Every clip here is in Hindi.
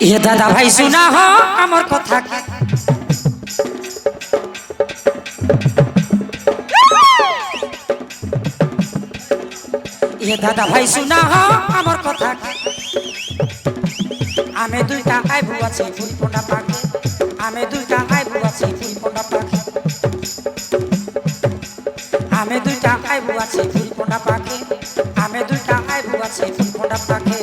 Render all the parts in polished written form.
ये दादा भाई सुना हो আমার কথা ये दादा भाई सुना हो আমার কথা আমি দুইটা আইবু আছে ফুল পোড়া পাখি আমি দুইটা আইবু আছে ফুল পোড়া পাখি আমি দুইটা আইবু আছে ফুল পোড়া পাখি আমি দুইটা আইবু আছে ফুল পোড়া পাখি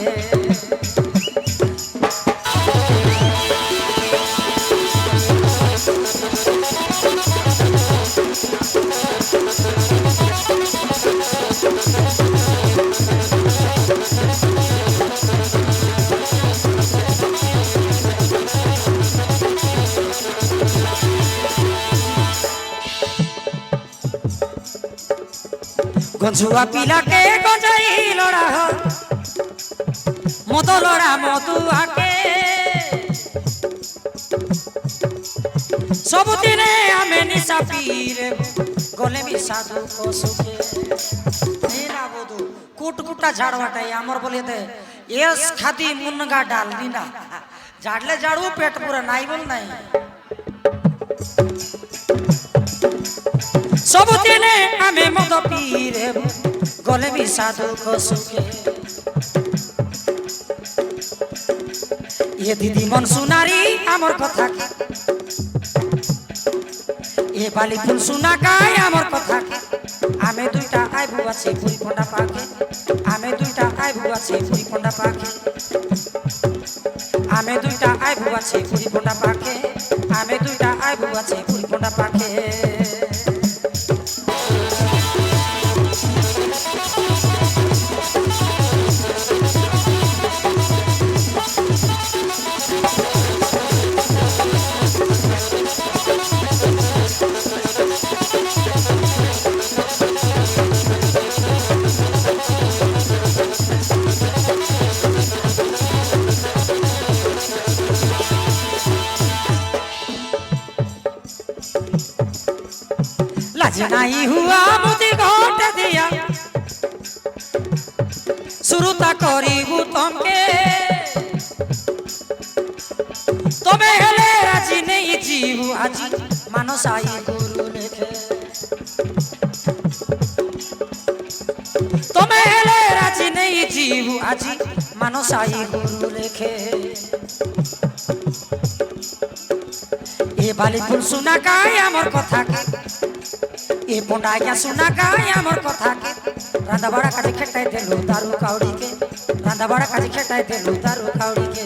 गंजुआ पिला के गंजाई लड़ा हो मधु लड़ा मधुआ के सब दिने हमें निशा पीरे गले भी साधु को सुखे ना बोधु कुट कुटा झाड़वाटाई आमर बोले दे यस खादी मुनगा डाल दीना झाड़ले झाड़ू पेट पूरा नाई बोल नहीं सब दिने हमें मद पीरे गले भी साधु को सुखे ये दीदी मन सुनारी आमर कथा के ये बाली फुल सुना काय आमर कथा के आमे दुईटा आइबु आछे फुरी पंडा पाके आमे दुईटा आइबु आछे फुरी पंडा पाके आमे दुईटा आइबु आछे फुरी पंडा पाके आमे दुईटा आइबु आछे फुरी पंडा पाके नहीं हुआ मुझे घोट दिया शुरुता करीबू तुमके तबे हेले राजी नहीं जीवू आजी मानसाई गुरु लेखे तबे हेले राजी नहीं जीवू आजी मानसाई गुरु लेखे ये बाली फुल सुना काय आमर कथा के ये पोंडाया सुना काय आमर कथा के रांधा बड़ा काजे खेटाई देलु दारू काउड़ी के रांधा बड़ा काजे खेटाई देलु दारू काउड़ी के